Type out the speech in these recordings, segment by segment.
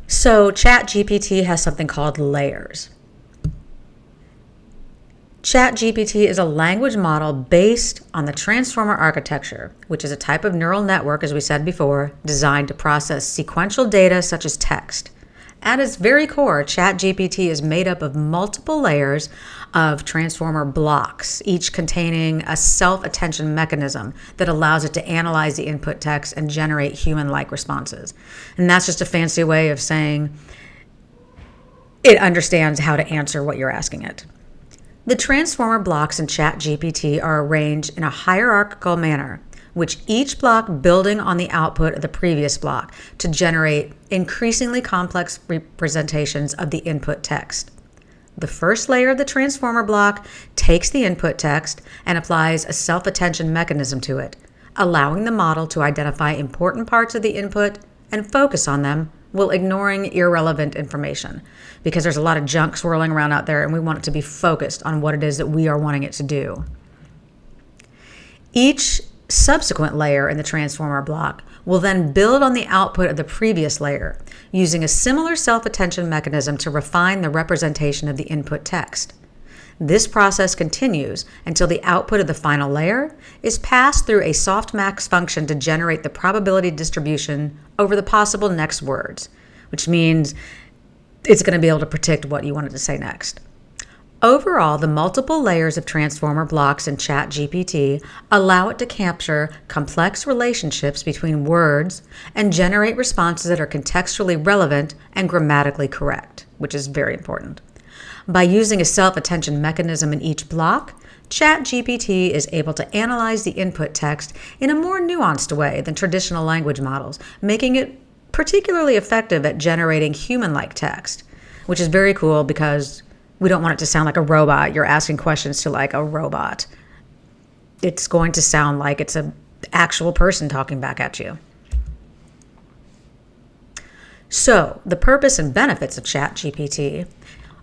So ChatGPT has something called layers. ChatGPT is a language model based on the transformer architecture, which is a type of neural network, as we said before, designed to process sequential data such as text. At its very core, ChatGPT is made up of multiple layers of transformer blocks, each containing a self-attention mechanism that allows it to analyze the input text and generate human-like responses. And that's just a fancy way of saying it understands how to answer what you're asking it. The transformer blocks in ChatGPT are arranged in a hierarchical manner, which each block building on the output of the previous block to generate increasingly complex representations of the input text. The first layer of the transformer block takes the input text and applies a self-attention mechanism to it, allowing the model to identify important parts of the input and focus on them while ignoring irrelevant information, because there's a lot of junk swirling around out there and we want it to be focused on what it is that we are wanting it to do. Each subsequent layer in the transformer block will then build on the output of the previous layer, using a similar self-attention mechanism to refine the representation of the input text. This process continues until the output of the final layer is passed through a softmax function to generate the probability distribution over the possible next words, which means it's going to be able to predict what you want it to say next. Overall, the multiple layers of transformer blocks in ChatGPT allow it to capture complex relationships between words and generate responses that are contextually relevant and grammatically correct, which is very important. By using a self-attention mechanism in each block, ChatGPT is able to analyze the input text in a more nuanced way than traditional language models, making it particularly effective at generating human-like text, which is very cool because we don't want it to sound like a robot. You're asking questions to like a robot. It's going to sound like it's an actual person talking back at you. So the purpose and benefits of ChatGPT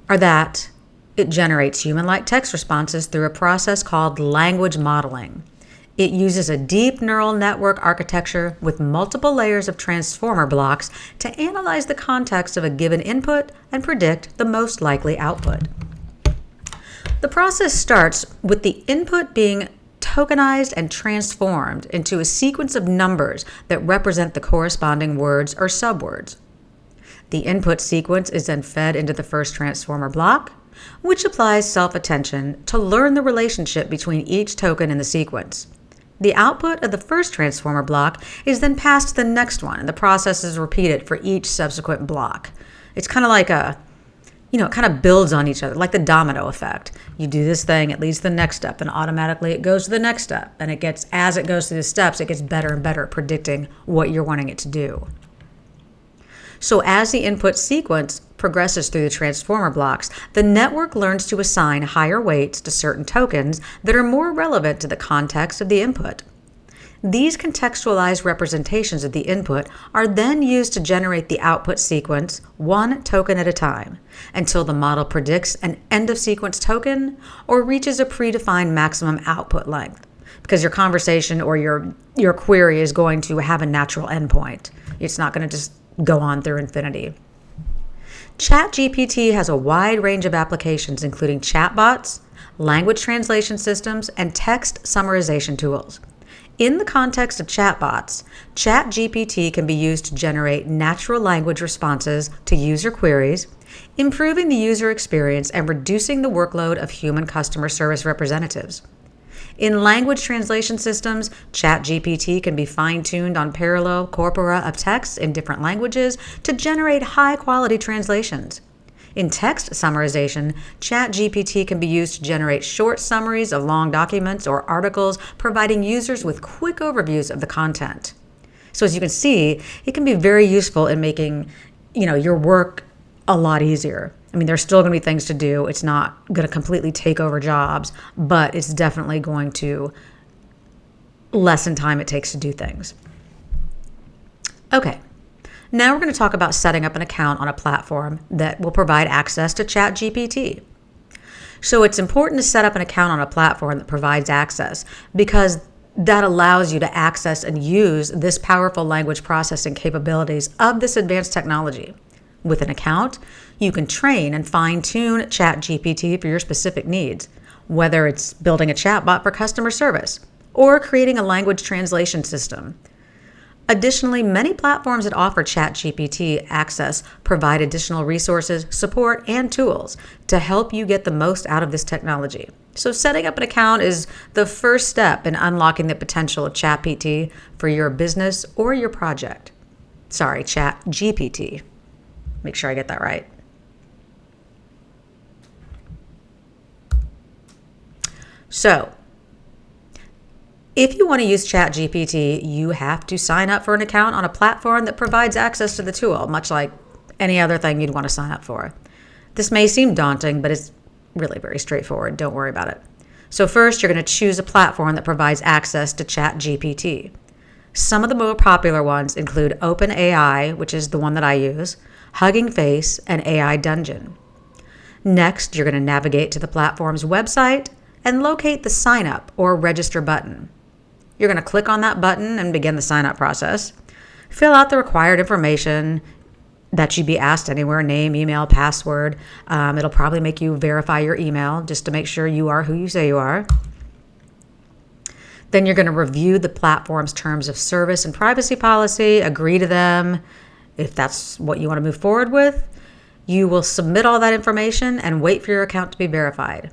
are that it generates human-like text responses through a process called language modeling. It uses a deep neural network architecture with multiple layers of transformer blocks to analyze the context of a given input and predict the most likely output. The process starts with the input being tokenized and transformed into a sequence of numbers that represent the corresponding words or subwords. The input sequence is then fed into the first transformer block, which applies self-attention to learn the relationship between each token in the sequence. The output of the first transformer block is then passed to the next one, and the process is repeated for each subsequent block. It's kind of like it kind of builds on each other, like the domino effect. You do this thing, it leads to the next step, and automatically it goes to the next step. And as it goes through the steps, it gets better and better at predicting what you're wanting it to do. So as the input sequence progresses through the transformer blocks, the network learns to assign higher weights to certain tokens that are more relevant to the context of the input. These contextualized representations of the input are then used to generate the output sequence one token at a time until the model predicts an end-of-sequence token or reaches a predefined maximum output length, because your conversation or your query is going to have a natural endpoint. It's not going to just go on through infinity. ChatGPT has a wide range of applications, including chatbots, language translation systems, and text summarization tools. In the context of chatbots, ChatGPT can be used to generate natural language responses to user queries, improving the user experience and reducing the workload of human customer service representatives. In language translation systems, ChatGPT can be fine-tuned on parallel corpora of text in different languages to generate high-quality translations. In text summarization, ChatGPT can be used to generate short summaries of long documents or articles, providing users with quick overviews of the content. So as you can see, it can be very useful in making, your work a lot easier. I mean, there's still going to be things to do. It's not going to completely take over jobs, but it's definitely going to lessen time it takes to do things. Okay, now we're going to talk about setting up an account on a platform that will provide access to ChatGPT. So it's important to set up an account on a platform that provides access because that allows you to access and use this powerful language processing capabilities of this advanced technology. With an account, you can train and fine-tune ChatGPT for your specific needs, whether it's building a chatbot for customer service or creating a language translation system. Additionally, many platforms that offer ChatGPT access provide additional resources, support, and tools to help you get the most out of this technology. So setting up an account is the first step in unlocking the potential of ChatGPT for your business or your project. Sorry, ChatGPT. Make sure I get that right. So, if you want to use ChatGPT, you have to sign up for an account on a platform that provides access to the tool, much like any other thing you'd want to sign up for. This may seem daunting, but it's really very straightforward. Don't worry about it. So first, you're going to choose a platform that provides access to ChatGPT. Some of the more popular ones include OpenAI, which is the one that I use, Hugging Face, and AI Dungeon. Next, you're going to navigate to the platform's website and locate the sign up or register button. You're going to click on that button and begin the sign up process. Fill out the required information that you'd be asked anywhere: name, email, password. It'll probably make you verify your email just to make sure you are who you say you are. Then you're going to review the platform's terms of service and privacy policy, agree to them if that's what you want to move forward with. You will submit all that information and wait for your account to be verified.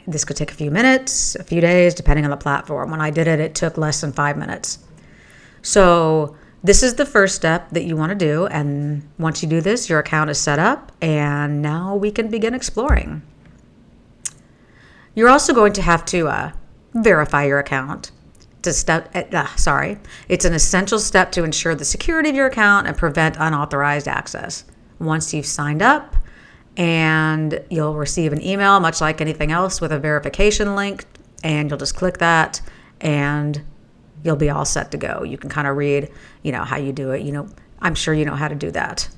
This could take a few minutes, a few days, depending on the platform. When I did it, it took less than 5 minutes. So this is the first step that you want to do. And once you do this, your account is set up, and now we can begin exploring. You're also going to have to verify your account. It's an essential step to ensure the security of your account and prevent unauthorized access. Once you've signed up, and you'll receive an email, much like anything else, with a verification link, and you'll just click that, and you'll be all set to go. You can kind of read, how you do it. I'm sure you know how to do that.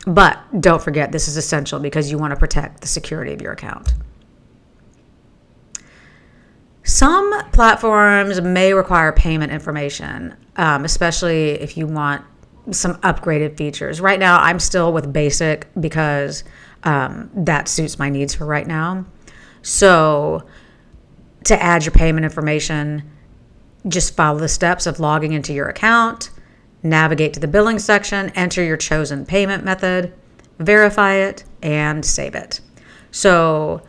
But don't forget, this is essential because you want to protect the security of your account. Some platforms may require payment information, especially if you want some upgraded features. Right now, I'm still with basic because that suits my needs for right now. So to add your payment information, just follow the steps of logging into your account, navigate to the billing section, enter your chosen payment method, verify it, and save it. So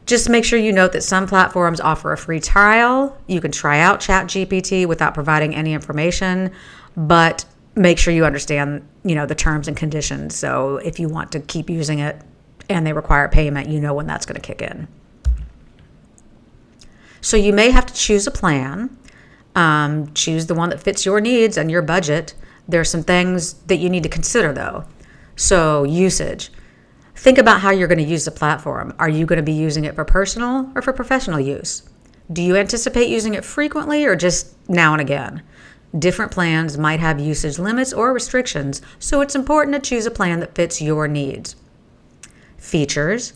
just make sure you note that some platforms offer a free trial. You can try out ChatGPT without providing any information, but make sure you understand, the terms and conditions. So if you want to keep using it and they require payment, when that's going to kick in. So you may have to choose a plan. Choose the one that fits your needs and your budget. There are some things that you need to consider, though. So usage. Think about how you're going to use the platform. Are you going to be using it for personal or for professional use? Do you anticipate using it frequently or just now and again? Different plans might have usage limits or restrictions, so it's important to choose a plan that fits your needs. Features.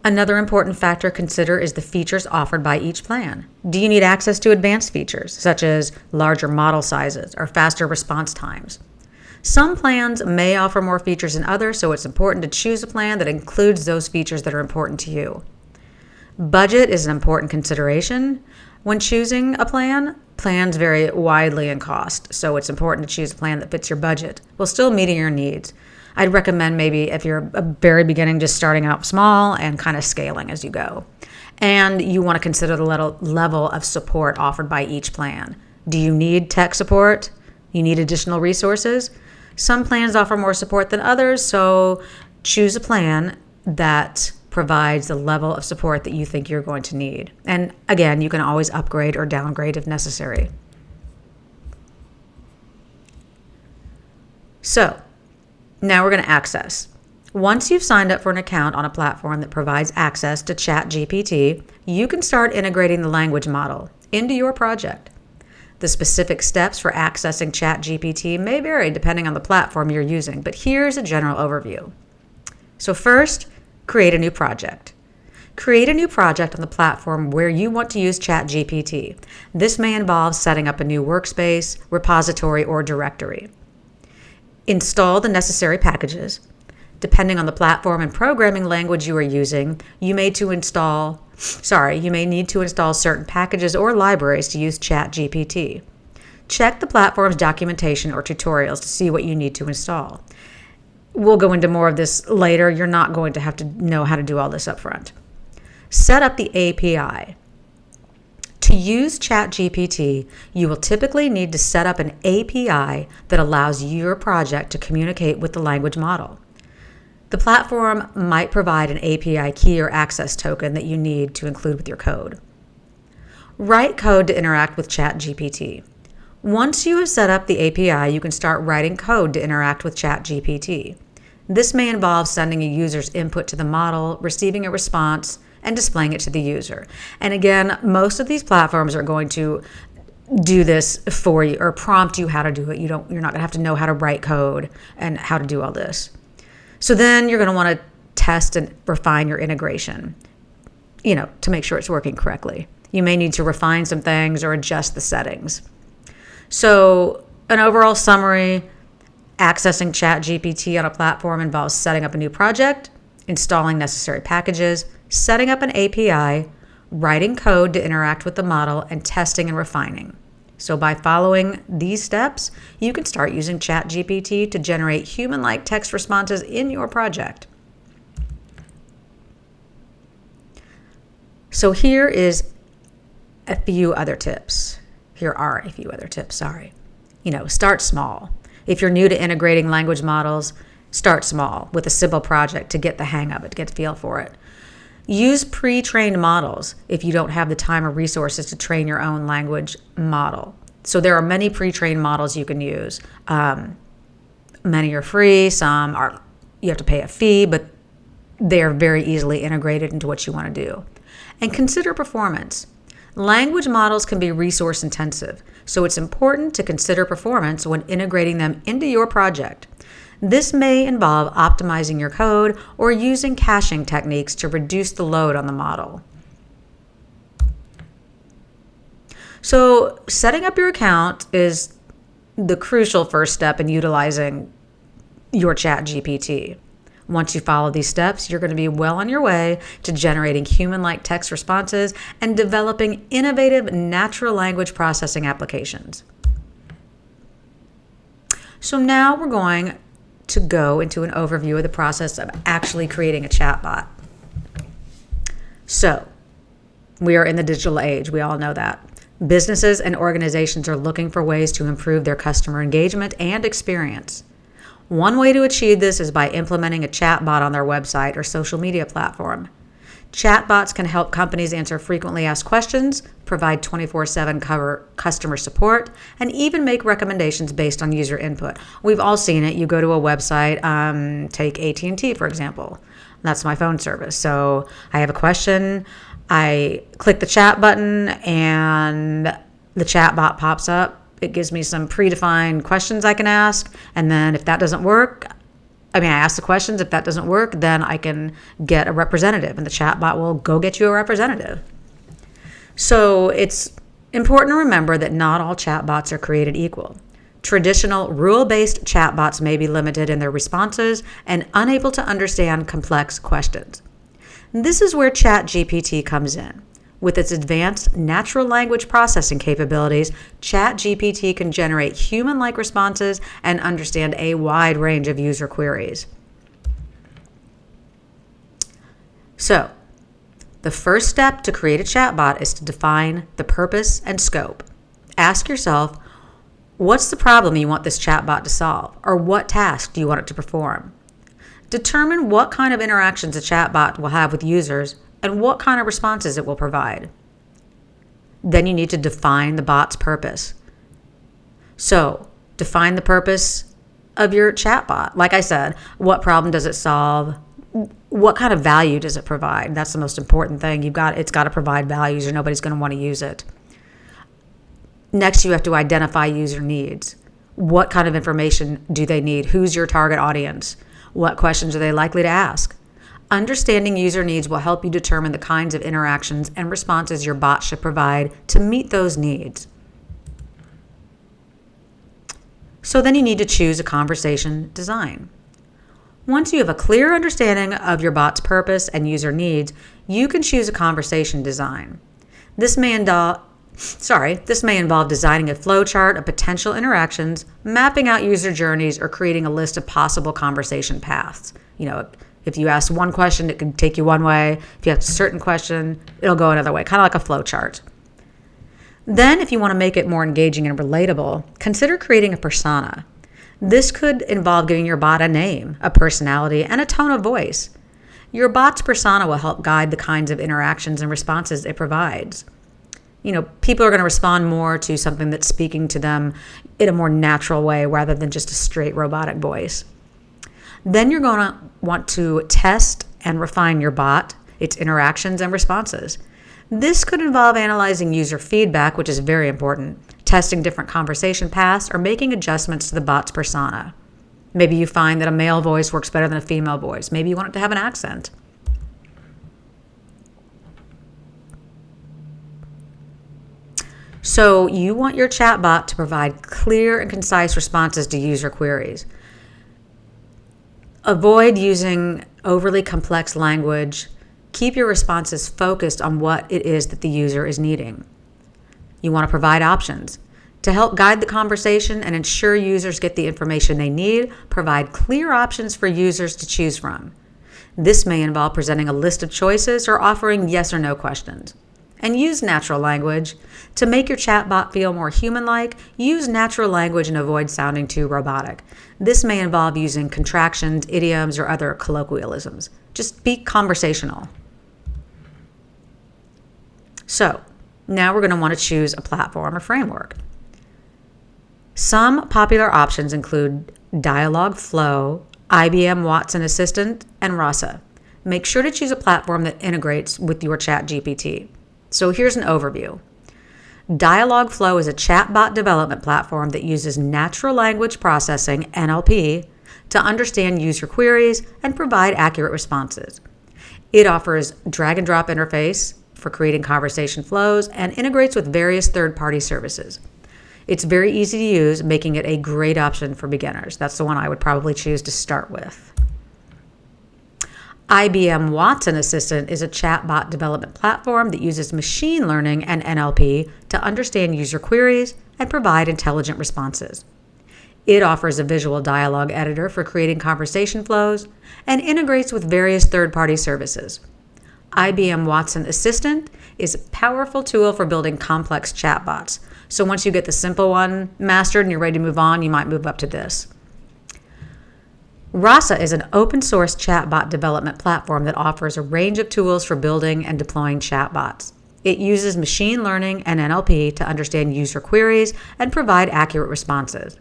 Another important factor to consider is the features offered by each plan. Do you need access to advanced features, such as larger model sizes or faster response times? Some plans may offer more features than others, so it's important to choose a plan that includes those features that are important to you. Budget is an important consideration. When choosing a plan, plans vary widely in cost, so it's important to choose a plan that fits your budget while still meeting your needs. I'd recommend maybe if you're a very beginning, just starting out small and kind of scaling as you go. And you want to consider the level of support offered by each plan. Do you need tech support? You need additional resources? Some plans offer more support than others, so choose a plan that provides the level of support that you think you're going to need. And again, you can always upgrade or downgrade if necessary. So now we're going to access. Once you've signed up for an account on a platform that provides access to ChatGPT, you can start integrating the language model into your project. The specific steps for accessing ChatGPT may vary depending on the platform you're using, but here's a general overview. So first, create a new project. Create a new project on the platform where you want to use ChatGPT. This may involve setting up a new workspace, repository, or directory. Install the necessary packages. Depending on the platform and programming language you are using, you may need to install certain packages or libraries to use ChatGPT. Check the platform's documentation or tutorials to see what you need to install. We'll go into more of this later. You're not going to have to know how to do all this up front. Set up the API. To use ChatGPT, you will typically need to set up an API that allows your project to communicate with the language model. The platform might provide an API key or access token that you need to include with your code. Write code to interact with ChatGPT. Once you have set up the API, you can start writing code to interact with ChatGPT. This may involve sending a user's input to the model, receiving a response, and displaying it to the user. And again, most of these platforms are going to do this for you or prompt you how to do it. You're not going to have to know how to write code and how to do all this. So then you're going to want to test and refine your integration, to make sure it's working correctly. You may need to refine some things or adjust the settings. So an overall summary, accessing ChatGPT on a platform involves setting up a new project, installing necessary packages, setting up an API, writing code to interact with the model, and testing and refining. So by following these steps, you can start using ChatGPT to generate human-like text responses in your project. So here are a few other tips. Start small. If you're new to integrating language models, start small with a simple project to get the hang of it, to get the feel for it. Use pre-trained models if you don't have the time or resources to train your own language model. So there are many pre-trained models you can use. Many are free, you have to pay a fee, but they are very easily integrated into what you want to do. And consider performance. Language models can be resource intensive, so it's important to consider performance when integrating them into your project. This may involve optimizing your code or using caching techniques to reduce the load on the model. So setting up your account is the crucial first step in utilizing your ChatGPT. Once you follow these steps, you're going to be well on your way to generating human-like text responses and developing innovative natural language processing applications. So now we're going to go into an overview of the process of actually creating a chatbot. So, we are in the digital age. We all know that. Businesses and organizations are looking for ways to improve their customer engagement and experience. One way to achieve this is by implementing a chatbot on their website or social media platform. Chatbots can help companies answer frequently asked questions, provide 24/7 customer support, and even make recommendations based on user input. We've all seen it. You go to a website, take AT&T, for example. That's my phone service. So I have a question. I click the chat button, and the chatbot pops up. It gives me some predefined questions I can ask, and then if that doesn't work, I ask the questions. If that doesn't work, then I can get a representative, and the chatbot will go get you a representative. So it's important to remember that not all chatbots are created equal. Traditional rule-based chatbots may be limited in their responses and unable to understand complex questions. This is where ChatGPT comes in. With its advanced natural language processing capabilities, ChatGPT can generate human-like responses and understand a wide range of user queries. So, the first step to create a chatbot is to define the purpose and scope. Ask yourself, what's the problem you want this chatbot to solve, or what task do you want it to perform? Determine what kind of interactions a chatbot will have with users and what kind of responses it will provide. Then you need to define the bot's purpose. So, define the purpose of your chatbot. Like I said, what problem does it solve? What kind of value does it provide? That's the most important thing. It's got to provide values or nobody's going to want to use it. Next, you have to identify user needs. What kind of information do they need? Who's your target audience? What questions are they likely to ask? Understanding user needs will help you determine the kinds of interactions and responses your bot should provide to meet those needs. So then you need to choose a conversation design. Once you have a clear understanding of your bot's purpose and user needs, you can choose a conversation design. This may involve designing a flowchart of potential interactions, mapping out user journeys, or creating a list of possible conversation paths. If you ask one question, it can take you one way. If you ask a certain question, it'll go another way, kind of like a flowchart. Then, if you want to make it more engaging and relatable, consider creating a persona. This could involve giving your bot a name, a personality, and a tone of voice. Your bot's persona will help guide the kinds of interactions and responses it provides. People are going to respond more to something that's speaking to them in a more natural way rather than just a straight robotic voice. Then you're going to want to test and refine your bot, its interactions and responses. This could involve analyzing user feedback, which is very important, testing different conversation paths, or making adjustments to the bot's persona. Maybe you find that a male voice works better than a female voice. Maybe you want it to have an accent. So you want your chatbot to provide clear and concise responses to user queries. Avoid using overly complex language. Keep your responses focused on what it is that the user is needing. You want to provide options. To help guide the conversation and ensure users get the information they need, provide clear options for users to choose from. This may involve presenting a list of choices or offering yes or no questions. And use natural language. To make your chatbot feel more human-like, use natural language and avoid sounding too robotic. This may involve using contractions, idioms, or other colloquialisms. Just be conversational. So, now we're going to want to choose a platform or framework. Some popular options include Dialogflow, IBM Watson Assistant, and Rasa. Make sure to choose a platform that integrates with your ChatGPT. So here's an overview. Dialogflow is a chatbot development platform that uses natural language processing, NLP, to understand user queries and provide accurate responses. It offers drag-and-drop interface for creating conversation flows and integrates with various third-party services. It's very easy to use, making it a great option for beginners. That's the one I would probably choose to start with. IBM Watson Assistant is a chatbot development platform that uses machine learning and NLP to understand user queries and provide intelligent responses. It offers a visual dialogue editor for creating conversation flows and integrates with various third-party services. IBM Watson Assistant is a powerful tool for building complex chatbots. So once you get the simple one mastered and you're ready to move on, you might move up to this. Rasa is an open source chatbot development platform that offers a range of tools for building and deploying chatbots. It uses machine learning and NLP to understand user queries and provide accurate responses.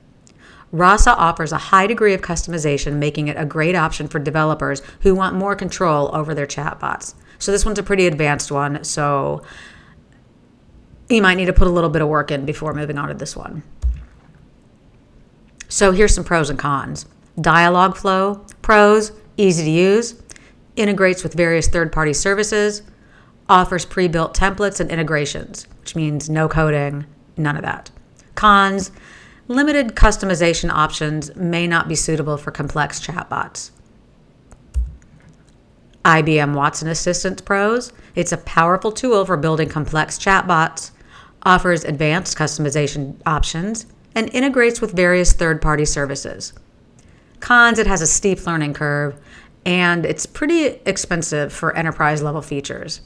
Rasa offers a high degree of customization, making it a great option for developers who want more control over their chatbots. So this one's a pretty advanced one, so you might need to put a little bit of work in before moving on to this one. So here's some pros and cons. Dialogflow, pros, easy to use, integrates with various third-party services, offers pre-built templates and integrations, which means no coding, none of that. Cons, limited customization options, may not be suitable for complex chatbots. IBM Watson Assistant pros, it's a powerful tool for building complex chatbots, offers advanced customization options, and integrates with various third-party services. Cons, it has a steep learning curve, and it's pretty expensive for enterprise-level features.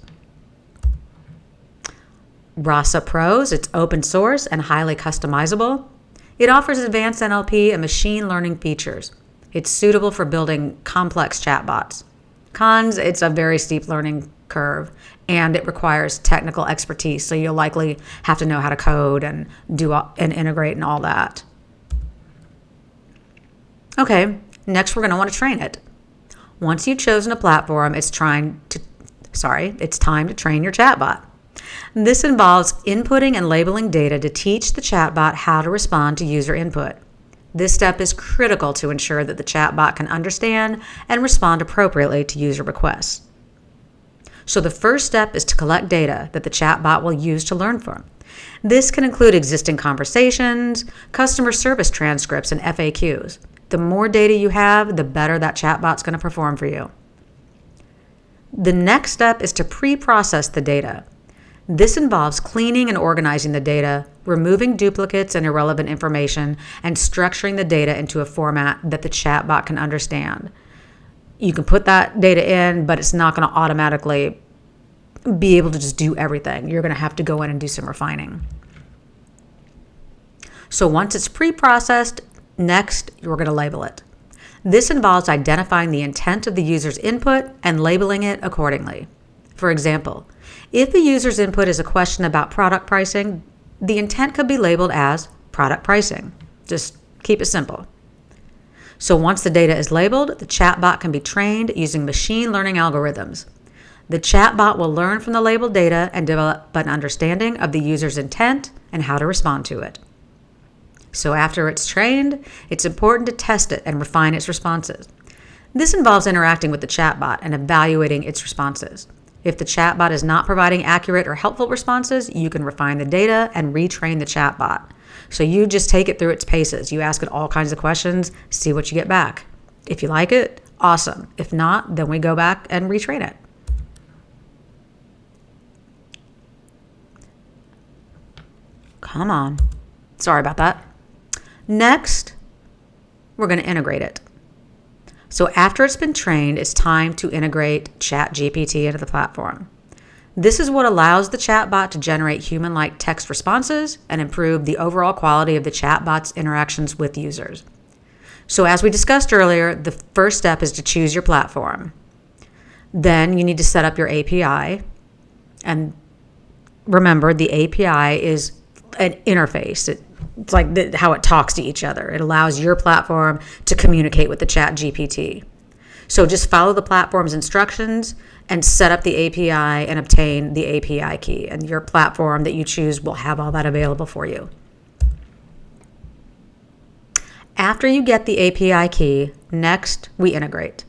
Rasa pros, it's open source and highly customizable. It offers advanced NLP and machine learning features. It's suitable for building complex chatbots. Cons, it's a very steep learning curve, and it requires technical expertise, so you'll likely have to know how to code and integrate and all that. Okay, next we're going to want to train it. Once you've chosen a platform, it's time to train your chatbot. This involves inputting and labeling data to teach the chatbot how to respond to user input. This step is critical to ensure that the chatbot can understand and respond appropriately to user requests. So the first step is to collect data that the chatbot will use to learn from. This can include existing conversations, customer service transcripts, and FAQs. The more data you have, the better that chatbot's going to perform for you. The next step is to pre-process the data. This involves cleaning and organizing the data, removing duplicates and irrelevant information, and structuring the data into a format that the chatbot can understand. You can put that data in, but it's not going to automatically be able to just do everything. You're going to have to go in and do some refining. So once it's pre-processed, next, you're going to label it. This involves identifying the intent of the user's input and labeling it accordingly. For example, if the user's input is a question about product pricing, the intent could be labeled as product pricing. Just keep it simple. So once the data is labeled, the chatbot can be trained using machine learning algorithms. The chatbot will learn from the labeled data and develop an understanding of the user's intent and how to respond to it. So after it's trained, it's important to test it and refine its responses. This involves interacting with the chatbot and evaluating its responses. If the chatbot is not providing accurate or helpful responses, you can refine the data and retrain the chatbot. So you just take it through its paces. You ask it all kinds of questions, see what you get back. If you like it, awesome. If not, then we go back and retrain it. Come on. Sorry about that. Next, we're going to integrate it. So after it's been trained, it's time to integrate ChatGPT into the platform. This is what allows the chatbot to generate human-like text responses and improve the overall quality of the chatbot's interactions with users. So as we discussed earlier, the first step is to choose your platform. Then you need to set up your API. And remember, the API is an interface. It's like how it talks to each other. It allows your platform to communicate with the ChatGPT. So just follow the platform's instructions and set up the API and obtain the API key. And your platform that you choose will have all that available for you. After you get the API key, next we integrate.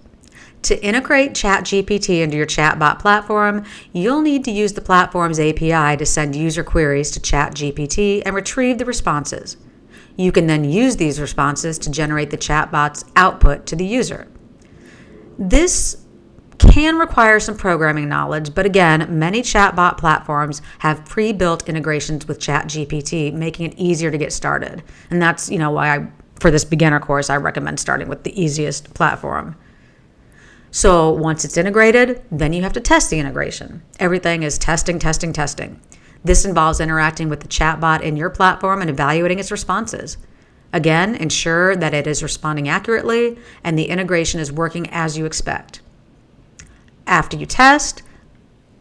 To integrate ChatGPT into your chatbot platform, you'll need to use the platform's API to send user queries to ChatGPT and retrieve the responses. You can then use these responses to generate the chatbot's output to the user. This can require some programming knowledge, but again, many chatbot platforms have pre-built integrations with ChatGPT, making it easier to get started. And that's, why for this beginner course, I recommend starting with the easiest platform. So once it's integrated, then you have to test the integration. Everything is testing. This involves interacting with the chatbot in your platform and evaluating its responses. Again, ensure that it is responding accurately and the integration is working as you expect. After you test,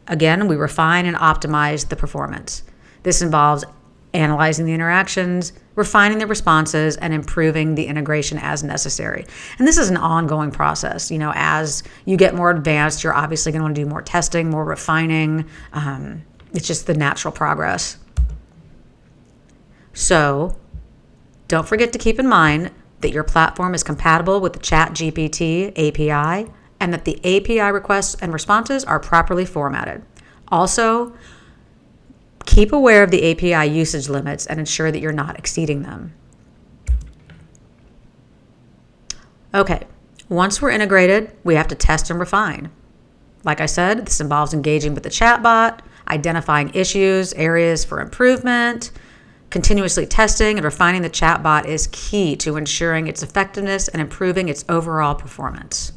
again, we refine and optimize the performance. This involves analyzing the interactions, refining the responses, and improving the integration as necessary. And this is an ongoing process. As you get more advanced, you're obviously going to want to do more testing, more refining. It's just the natural progress. So don't forget to keep in mind that your platform is compatible with the ChatGPT API and that the API requests and responses are properly formatted. Also, keep aware of the API usage limits and ensure that you're not exceeding them. Okay, once we're integrated, we have to test and refine. Like I said, this involves engaging with the chatbot, identifying issues, areas for improvement. Continuously testing and refining the chatbot is key to ensuring its effectiveness and improving its overall performance.